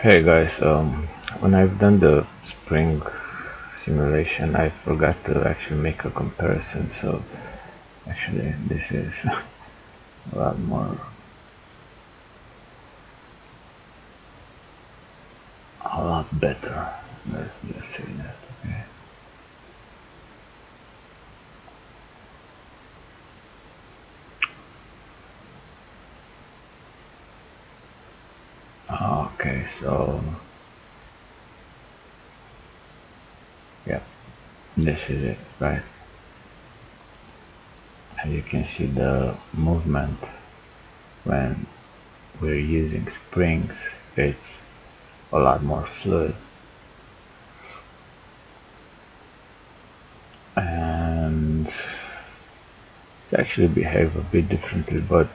Hey guys, when I've done the spring simulation, I forgot to actually make a comparison, so actually this is a lot more, a lot better. Let's just say that, okay? Okay, so, yeah, this is it, right? As you can see the movement when we're using springs, it's a lot more fluid. And it actually behave a bit differently, but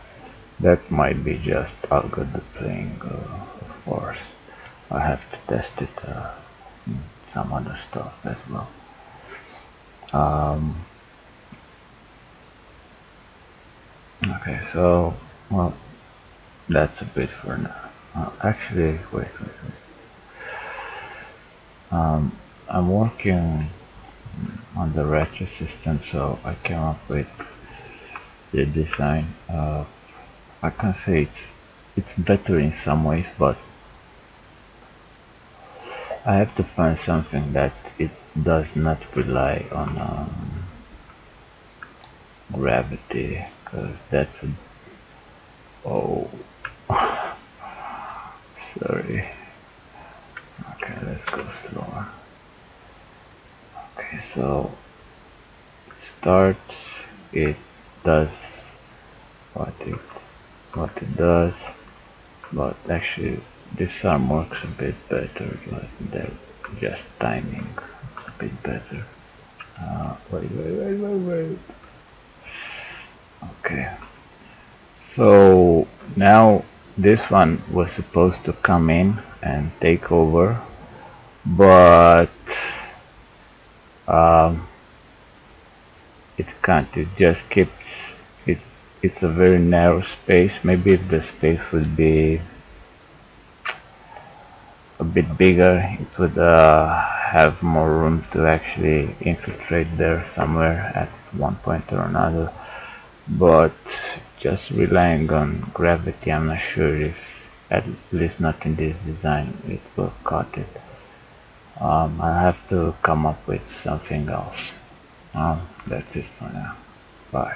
that might be just algorithm playing, of course. I have to test it, some other stuff as well. Okay, so, well, that's a bit for now. Actually, wait. I'm working on the ratchet system, so I came up with the design. I can say it's better in some ways, but I have to find something that it does not rely on gravity, because that's oh, sorry. Okay, let's go slower. Okay, so it starts, it does what it does, but actually this arm works a bit better, like they're just timing a bit better. Wait. Okay, so now this one was supposed to come in and take over, but um, it can't. It just keeps it. It's a very narrow space. Maybe if the space would be a bit bigger, it would have more room to actually infiltrate there somewhere at one point or another. But just relying on gravity, I'm not sure if, at least not in this design, it will cut it. I have to come up with something else. That's it for now. Bye.